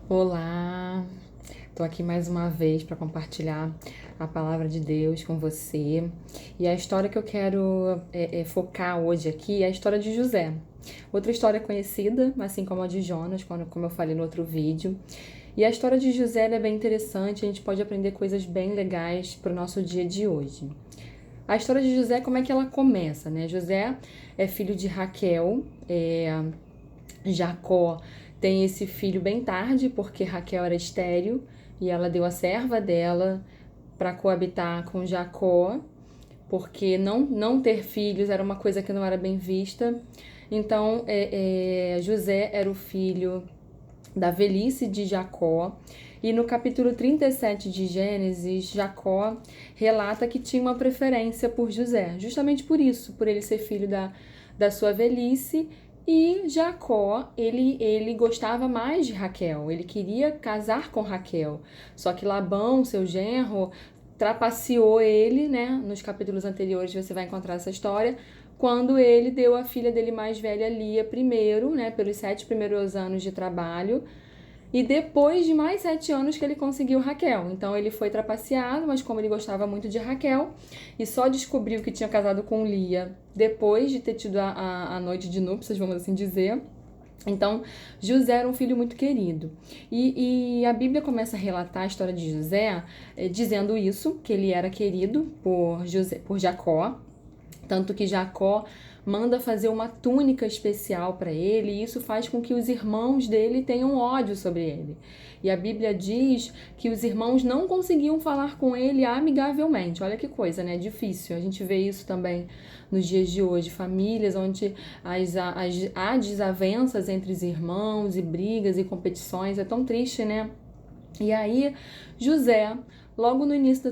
Olá, estou aqui mais uma vez para compartilhar a palavra de Deus com você. E a história que eu quero focar hoje aqui é a história de José. Outra história conhecida, assim como a de Jonas, como eu falei no outro vídeo. E a história de José é bem interessante, a gente pode aprender coisas bem legais para o nosso dia de hoje. A história de José, como é que ela começa, né? José é filho de Raquel, Jacó tem esse filho bem tarde, porque Raquel era estéril e ela deu a serva dela para coabitar com Jacó, porque não ter filhos era uma coisa que não era bem vista. Então, José era o filho da velhice de Jacó. E no capítulo 37 de Gênesis, Jacó relata que tinha uma preferência por José, justamente por isso, por ele ser filho da sua velhice. E Jacó, ele gostava mais de Raquel, ele queria casar com Raquel. Só que Labão, seu genro, trapaceou ele, né? Nos capítulos anteriores você vai encontrar essa história, quando ele deu a filha dele mais velha, Lia, primeiro, né? Pelos 7 primeiros anos de trabalho. E depois de mais 7 anos que ele conseguiu Raquel. Então ele foi trapaceado, mas como ele gostava muito de Raquel, e só descobriu que tinha casado com Lia depois de ter tido a noite de núpcias, vamos assim dizer. Então, José era um filho muito querido. E a Bíblia começa a relatar a história de José dizendo isso, que ele era querido por Jacó. Tanto que Jacó manda fazer uma túnica especial para ele, e isso faz com que os irmãos dele tenham ódio sobre ele. E a Bíblia diz que os irmãos não conseguiam falar com ele amigavelmente. Olha que coisa, né? Difícil. A gente vê isso também nos dias de hoje. Famílias onde há desavenças entre os irmãos, e brigas e competições. É tão triste, né? E aí, José, logo no início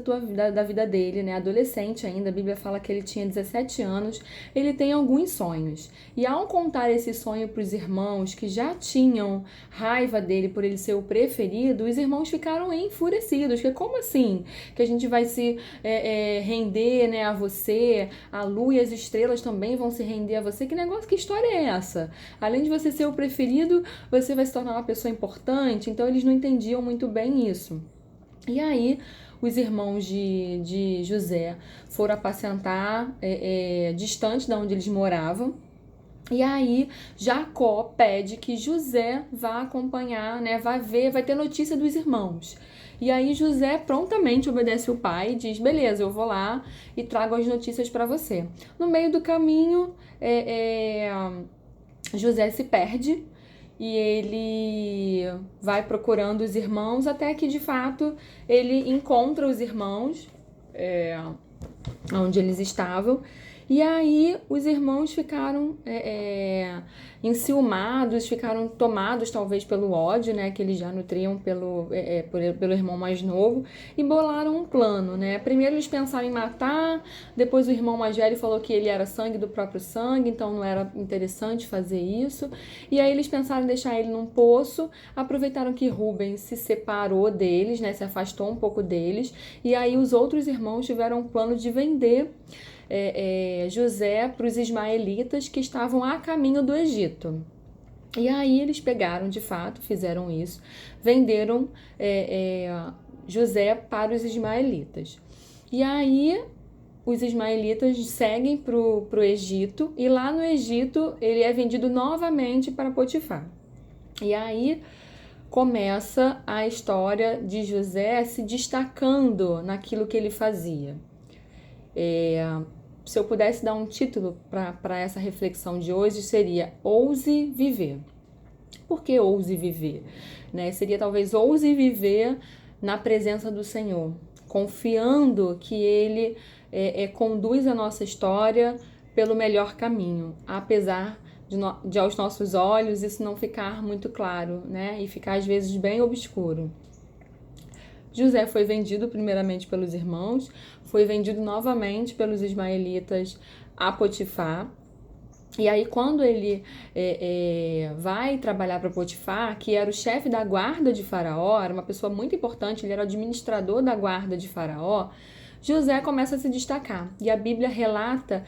da vida dele, né, adolescente ainda, a Bíblia fala que ele tinha 17 anos, ele tem alguns sonhos. E ao contar esse sonho para os irmãos que já tinham raiva dele por ele ser o preferido, os irmãos ficaram enfurecidos. Que como assim? Que a gente vai se render, né, a você, a lua e as estrelas também vão se render a você? Que negócio, que história é essa? Além de você ser o preferido, você vai se tornar uma pessoa importante? Então eles não entendiam muito bem isso. E aí, os irmãos de José foram apacentar distante de onde eles moravam. E aí, Jacó pede que José vá acompanhar, né? Vai ter notícia dos irmãos. E aí, José prontamente obedece o pai e diz: beleza, eu vou lá e trago as notícias para você. No meio do caminho, José se perde e ele vai procurando os irmãos até que de fato ele encontra os irmãos onde eles estavam. E aí os irmãos ficaram enciumados, ficaram tomados talvez pelo ódio, né, que eles já nutriam pelo irmão mais novo, e bolaram um plano, né? Primeiro eles pensaram em matar, depois o irmão mais velho falou que ele era sangue do próprio sangue, então não era interessante fazer isso. E aí eles pensaram em deixar ele num poço, aproveitaram que Rubens se separou deles, né, se afastou um pouco deles, e aí os outros irmãos tiveram um plano de vender José para os ismaelitas que estavam a caminho do Egito. E aí eles pegaram, de fato, fizeram isso, venderam José para os ismaelitas. E aí os ismaelitas seguem para o Egito, e lá no Egito ele é vendido novamente para Potifar. E aí começa a história de José se destacando naquilo que ele fazia. Se eu pudesse dar um título para essa reflexão de hoje, seria Ouse Viver. Por que ouse viver? Né? Seria talvez ouse viver na presença do Senhor, confiando que Ele conduz a nossa história pelo melhor caminho, apesar de aos nossos olhos isso não ficar muito claro, né? E ficar às vezes bem obscuro. José foi vendido primeiramente pelos irmãos, foi vendido novamente pelos ismaelitas a Potifar. E aí quando ele vai trabalhar para Potifar, que era o chefe da guarda de Faraó, era uma pessoa muito importante, ele era o administrador da guarda de Faraó, José começa a se destacar. E a Bíblia relata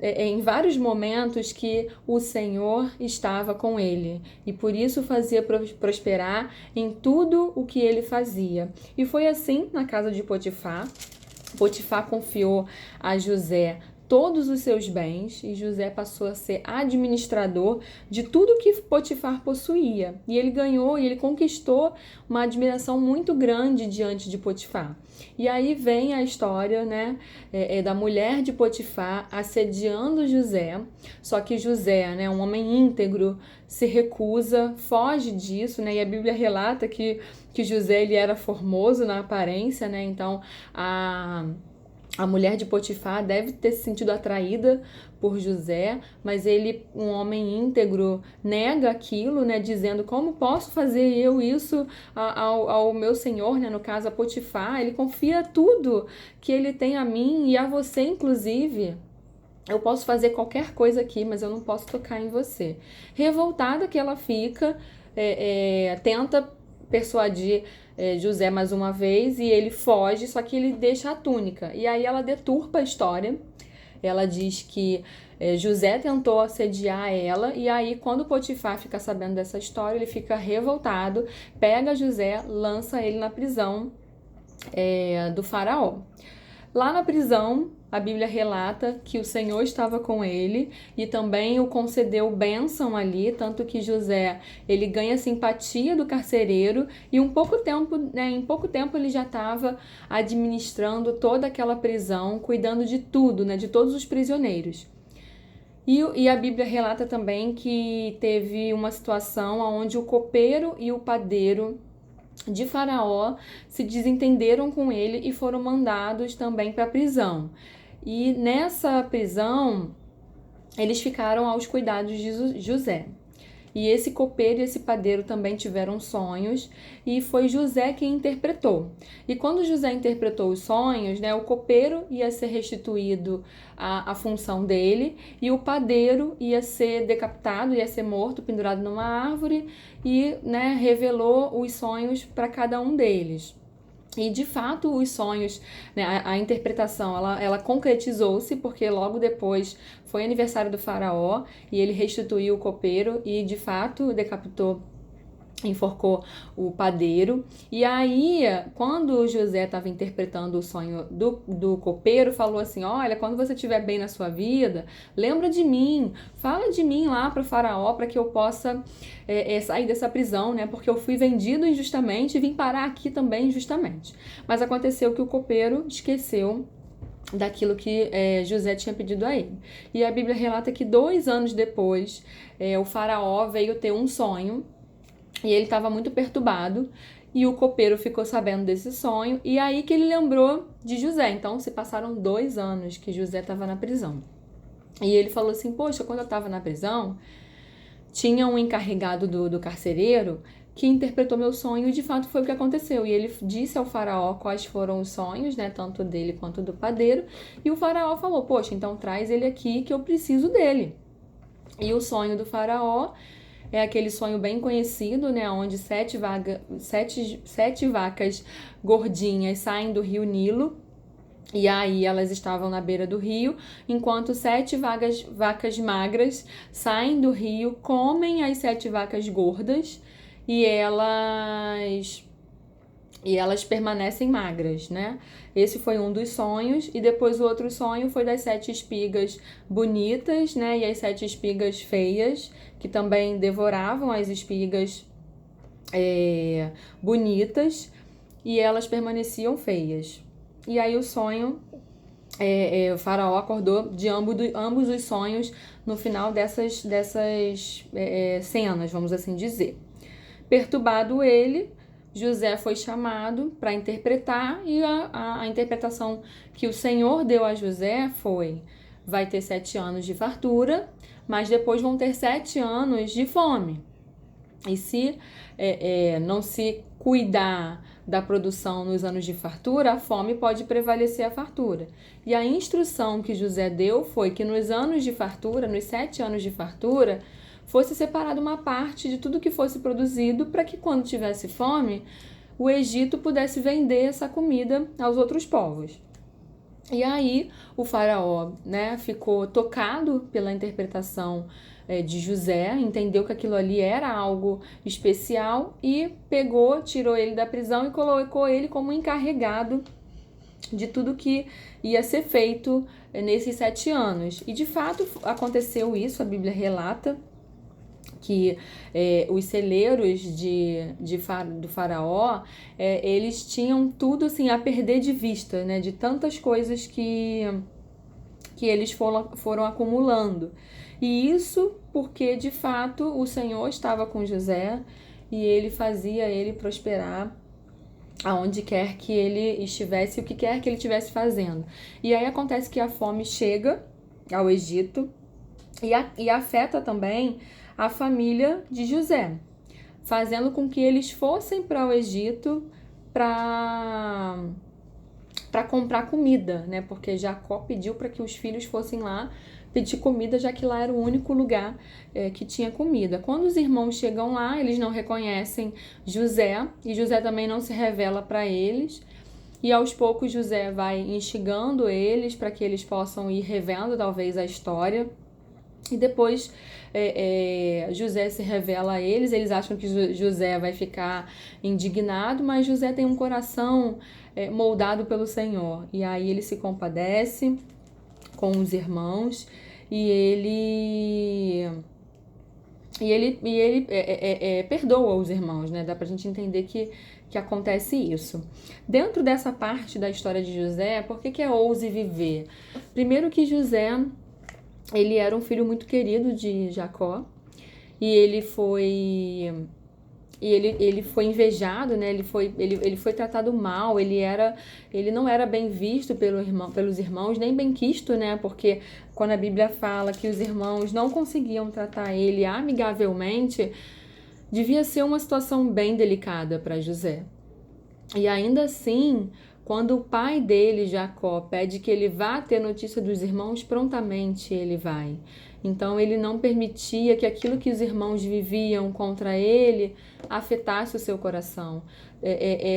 em vários momentos que o Senhor estava com ele e por isso fazia prosperar em tudo o que ele fazia. E foi assim na casa de Potifar. Potifar confiou a José todos os seus bens e José passou a ser administrador de tudo que Potifar possuía. E ele ganhou e ele conquistou uma admiração muito grande diante de Potifar. E aí vem a história, né, da mulher de Potifar assediando José, só que José, né, um homem íntegro, se recusa, foge disso, né, e a Bíblia relata que José ele era formoso na aparência, né, então a mulher de Potifar deve ter se sentido atraída por José, mas ele, um homem íntegro, nega aquilo, né, dizendo: como posso fazer eu isso ao meu senhor, né, no caso a Potifar? Ele confia tudo que ele tem a mim e a você, inclusive. Eu posso fazer qualquer coisa aqui, mas eu não posso tocar em você. Revoltada que ela fica, tenta persuadir José mais uma vez e ele foge, só que ele deixa a túnica. E aí ela deturpa a história. Ela diz que José tentou assediar ela e aí quando Potifar fica sabendo dessa história, ele fica revoltado, pega José, lança ele na prisão do faraó. Lá na prisão, a Bíblia relata que o Senhor estava com ele e também o concedeu bênção ali, tanto que José, ele ganha simpatia do carcereiro e em pouco tempo ele já estava administrando toda aquela prisão, cuidando de tudo, né, de todos os prisioneiros. E a Bíblia relata também que teve uma situação onde o copeiro e o padeiro de Faraó se desentenderam com ele e foram mandados também para a prisão. E nessa prisão, eles ficaram aos cuidados de José. E esse copeiro e esse padeiro também tiveram sonhos e foi José quem interpretou. E quando José interpretou os sonhos, né, o copeiro ia ser restituído à função dele e o padeiro ia ser decapitado, ia ser morto, pendurado numa árvore e, né, revelou os sonhos para cada um deles. E, de fato, os sonhos, né, a interpretação, ela concretizou-se, porque logo depois foi aniversário do faraó e ele restituiu o copeiro e, de fato, enforcou o padeiro. E aí, quando José estava interpretando o sonho do copeiro, falou assim: olha, quando você estiver bem na sua vida, lembra de mim, fala de mim lá para o faraó, para que eu possa sair dessa prisão, né? Porque eu fui vendido injustamente e vim parar aqui também injustamente. Mas aconteceu que o copeiro esqueceu daquilo que José tinha pedido a ele. E a Bíblia relata que 2 anos depois, o faraó veio ter um sonho. E ele estava muito perturbado e o copeiro ficou sabendo desse sonho e aí que ele lembrou de José. Então se passaram 2 anos que José estava na prisão. E ele falou assim: poxa, quando eu estava na prisão, tinha um encarregado do carcereiro que interpretou meu sonho e de fato foi o que aconteceu. E ele disse ao faraó quais foram os sonhos, né, tanto dele quanto do padeiro. E o faraó falou: poxa, então traz ele aqui que eu preciso dele. E o sonho do faraó é aquele sonho bem conhecido, né, onde 7 vacas gordinhas saem do rio Nilo, e aí elas estavam na beira do rio, enquanto 7 vacas magras saem do rio, comem as 7 vacas gordas, e elas permanecem magras, né? Esse foi um dos sonhos, e depois o outro sonho foi das 7 espigas bonitas, né? E as 7 espigas feias, que também devoravam as espigas bonitas, e elas permaneciam feias. E aí o sonho, o faraó acordou de ambos os sonhos no final dessas cenas, vamos assim dizer. Perturbado ele, José foi chamado para interpretar e a interpretação que o Senhor deu a José foi: vai ter 7 anos de fartura, mas depois vão ter 7 anos de fome. E se não se cuidar da produção nos anos de fartura, a fome pode prevalecer a fartura. E a instrução que José deu foi que nos anos de fartura, nos 7 anos de fartura, fosse separada uma parte de tudo que fosse produzido para que quando tivesse fome, o Egito pudesse vender essa comida aos outros povos. E aí o faraó, né, ficou tocado pela interpretação de José, entendeu que aquilo ali era algo especial e pegou, tirou ele da prisão e colocou ele como encarregado de tudo que ia ser feito nesses 7 anos. E de fato aconteceu isso, a Bíblia relata que os celeiros do faraó, eles tinham tudo assim a perder de vista, né, de tantas coisas que eles foram acumulando. E isso porque, de fato, o Senhor estava com José e ele fazia ele prosperar aonde quer que ele estivesse, o que quer que ele estivesse fazendo. E aí acontece que a fome chega ao Egito e afeta também a família de José, fazendo com que eles fossem para o Egito para comprar comida, né? Porque Jacó pediu para que os filhos fossem lá pedir comida, já que lá era o único lugar que tinha comida. Quando os irmãos chegam lá, eles não reconhecem José e José também não se revela para eles. E aos poucos José vai instigando eles para que eles possam ir revendo talvez a história. E depois José se revela a eles, eles acham que José vai ficar indignado, mas José tem um coração moldado pelo Senhor. E aí ele se compadece com os irmãos e ele perdoa os irmãos, né? Dá pra gente entender que acontece isso. Dentro dessa parte da história de José, por que é ouse viver? Primeiro que José, ele era um filho muito querido de Jacó e ele foi invejado, né? Ele foi tratado mal, ele não era bem visto pelos irmãos, nem bem quisto, né? Porque quando a Bíblia fala que os irmãos não conseguiam tratar ele amigavelmente, devia ser uma situação bem delicada para José. E ainda assim, quando o pai dele, Jacó, pede que ele vá ter notícia dos irmãos, prontamente ele vai. Então ele não permitia que aquilo que os irmãos viviam contra ele afetasse o seu coração,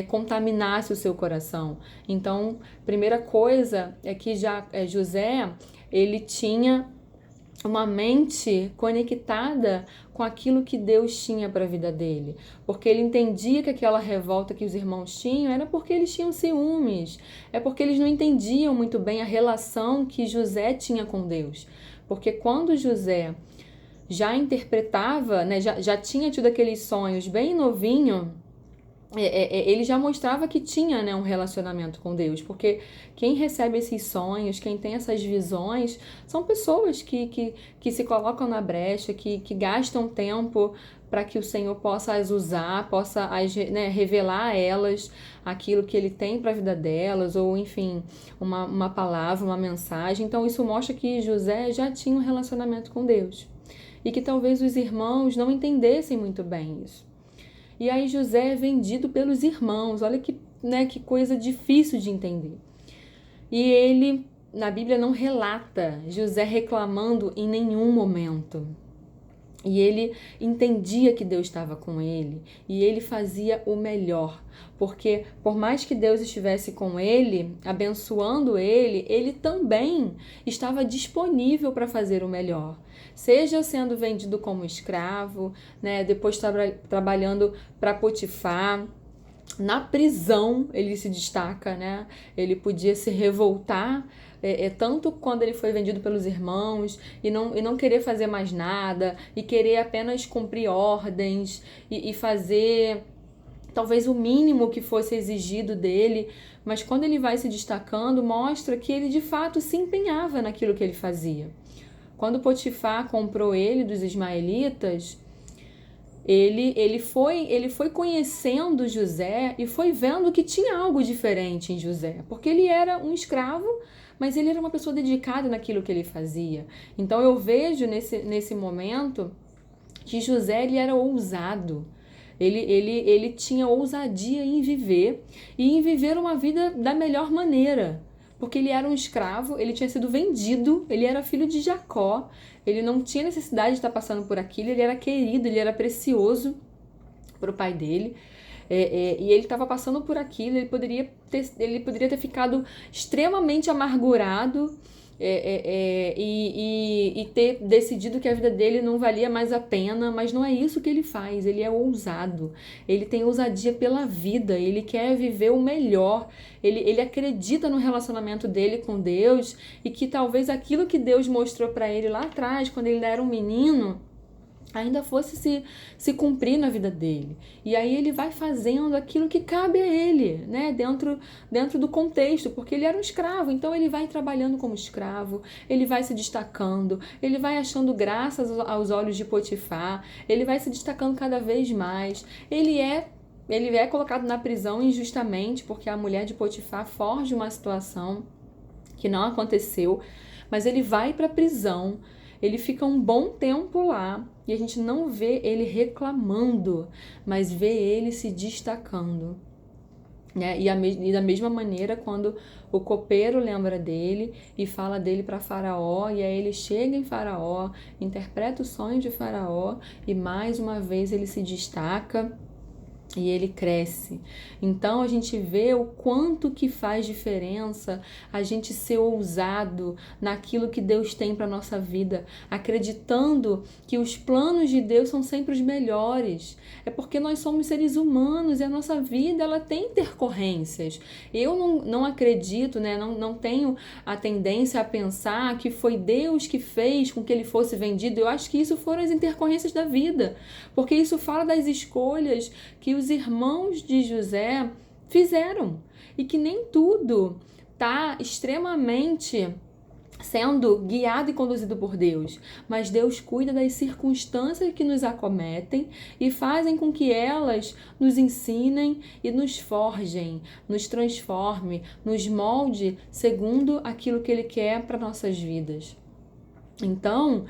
contaminasse o seu coração. Então, primeira coisa é que José, ele tinha uma mente conectada com aquilo que Deus tinha para a vida dele, porque ele entendia que aquela revolta que os irmãos tinham era porque eles tinham ciúmes, é porque eles não entendiam muito bem a relação que José tinha com Deus, porque quando José já interpretava, né, já tinha tido aqueles sonhos bem novinho, ele já mostrava que tinha, né, um relacionamento com Deus, porque quem recebe esses sonhos, quem tem essas visões, são pessoas que se colocam na brecha, que gastam tempo para que o Senhor possa as usar, possa né, revelar a elas aquilo que Ele tem para a vida delas, ou enfim, uma palavra, uma mensagem. Então isso mostra que José já tinha um relacionamento com Deus, e que talvez os irmãos não entendessem muito bem isso. E aí José é vendido pelos irmãos, olha que coisa difícil de entender. E ele, na Bíblia, não relata José reclamando em nenhum momento. E ele entendia que Deus estava com ele e ele fazia o melhor, porque por mais que Deus estivesse com ele, abençoando ele, ele também estava disponível para fazer o melhor. Seja sendo vendido como escravo, né, depois trabalhando para Potifar. Na prisão ele se destaca, né? Ele podia se revoltar tanto quando ele foi vendido pelos irmãos e não querer fazer mais nada e querer apenas cumprir ordens e fazer talvez o mínimo que fosse exigido dele, mas quando ele vai se destacando, mostra que ele de fato se empenhava naquilo que ele fazia. Quando Potifar comprou ele dos ismaelitas, ele foi conhecendo José e foi vendo que tinha algo diferente em José, porque ele era um escravo, mas ele era uma pessoa dedicada naquilo que ele fazia. Então eu vejo nesse momento que José ele era ousado. Ele tinha ousadia em viver e em viver uma vida da melhor maneira. Porque ele era um escravo, ele tinha sido vendido, ele era filho de Jacó, ele não tinha necessidade de estar passando por aquilo, ele era querido, ele era precioso para o pai dele. E ele estava passando por aquilo, ele poderia ter ficado extremamente amargurado, e ter decidido que a vida dele não valia mais a pena, mas não é isso que ele faz. Ele é ousado, ele tem ousadia pela vida, ele quer viver o melhor, ele acredita no relacionamento dele com Deus, e que talvez aquilo que Deus mostrou para ele lá atrás, quando ele era um menino, ainda fosse se cumprir na vida dele. E aí ele vai fazendo aquilo que cabe a ele, né? Dentro do contexto, porque ele era um escravo, então ele vai trabalhando como escravo, ele vai se destacando, ele vai achando graças aos olhos de Potifar, ele vai se destacando cada vez mais. Ele é colocado na prisão injustamente, porque a mulher de Potifar forja uma situação que não aconteceu, mas ele vai para a prisão. Ele fica um bom tempo lá e a gente não vê ele reclamando, mas vê ele se destacando, né? E da mesma maneira, quando o copeiro lembra dele e fala dele para Faraó, e aí ele chega em Faraó, interpreta o sonho de Faraó e mais uma vez ele se destaca. E ele cresce. Então a gente vê o quanto que faz diferença a gente ser ousado naquilo que Deus tem para nossa vida, acreditando que os planos de Deus são sempre os melhores. É porque nós somos seres humanos e a nossa vida ela tem intercorrências. Eu não acredito, né? Não tenho a tendência a pensar que foi Deus que fez com que ele fosse vendido. Eu acho que isso foram as intercorrências da vida, porque isso fala das escolhas que os irmãos de José fizeram e que nem tudo está extremamente sendo guiado e conduzido por Deus, mas Deus cuida das circunstâncias que nos acometem e fazem com que elas nos ensinem e nos forjem, nos transforme, nos molde segundo aquilo que Ele quer para nossas vidas. Então,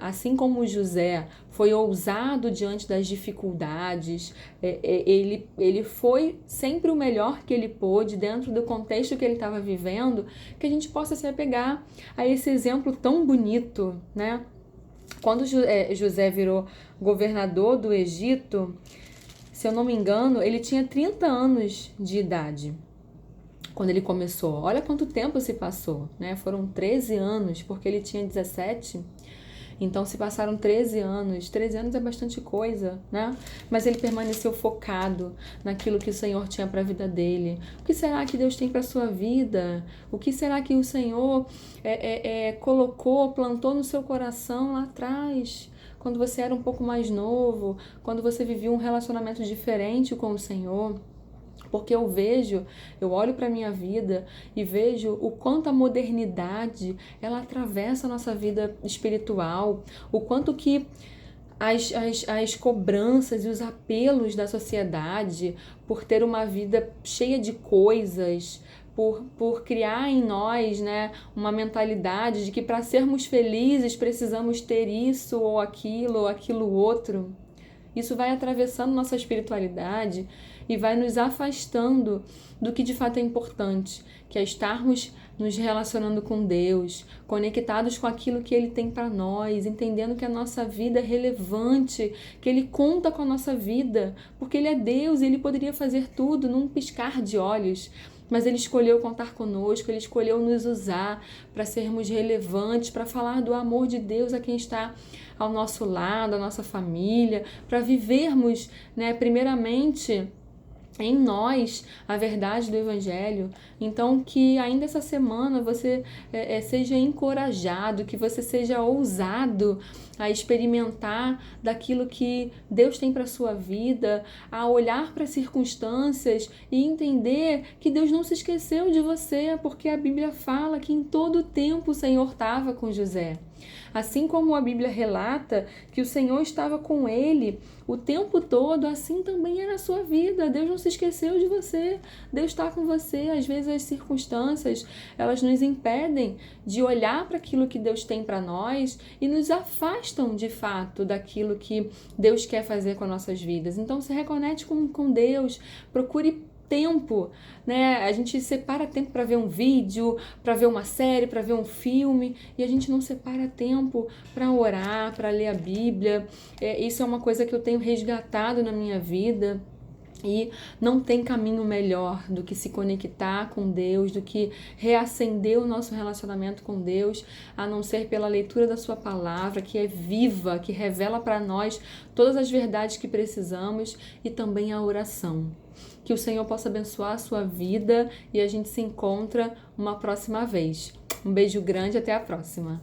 assim como José foi ousado diante das dificuldades, ele foi sempre o melhor que ele pôde dentro do contexto que ele estava vivendo, que a gente possa se apegar a esse exemplo tão bonito, né? Quando José virou governador do Egito, se eu não me engano, ele tinha 30 anos de idade quando ele começou. Olha quanto tempo se passou, né? Foram 13 anos, porque ele tinha 17. Então se passaram 13 anos. 13 anos é bastante coisa, né? Mas ele permaneceu focado naquilo que o Senhor tinha para a vida dele. O que será que Deus tem para a sua vida? O que será que o Senhor colocou, plantou no seu coração lá atrás? Quando você era um pouco mais novo, quando você vivia um relacionamento diferente com o Senhor. Porque eu olho para a minha vida e vejo o quanto a modernidade, ela atravessa a nossa vida espiritual, o quanto que as cobranças e os apelos da sociedade por ter uma vida cheia de coisas, por criar em nós, né, uma mentalidade de que para sermos felizes precisamos ter isso ou aquilo outro. Isso vai atravessando nossa espiritualidade e vai nos afastando do que de fato é importante, que é estarmos nos relacionando com Deus, conectados com aquilo que Ele tem para nós, entendendo que a nossa vida é relevante, que Ele conta com a nossa vida, porque Ele é Deus e Ele poderia fazer tudo num piscar de olhos. Mas Ele escolheu contar conosco, Ele escolheu nos usar para sermos relevantes, para falar do amor de Deus a quem está ao nosso lado, a nossa família, para vivermos, né, primeiramente em nós a verdade do Evangelho. Então que ainda essa semana você seja encorajado, que você seja ousado a experimentar daquilo que Deus tem para a sua vida, a olhar para as circunstâncias e entender que Deus não se esqueceu de você, porque a Bíblia fala que em todo tempo o Senhor estava com José. Assim como a Bíblia relata que o Senhor estava com ele o tempo todo, assim também é na sua vida. Deus não se esqueceu de você. Deus está com você. Às vezes as circunstâncias, elas nos impedem de olhar para aquilo que Deus tem para nós e nos afastam de fato daquilo que Deus quer fazer com as nossas vidas. Então se reconecte com Deus, procure tempo, né? A gente separa tempo para ver um vídeo, para ver uma série, para ver um filme, e a gente não separa tempo para orar, para ler a Bíblia. Isso é uma coisa que eu tenho resgatado na minha vida. E não tem caminho melhor do que se conectar com Deus, do que reacender o nosso relacionamento com Deus, a não ser pela leitura da sua palavra, que é viva, que revela para nós todas as verdades que precisamos, e também a oração. Que o Senhor possa abençoar a sua vida e a gente se encontra uma próxima vez. Um beijo grande, até a próxima.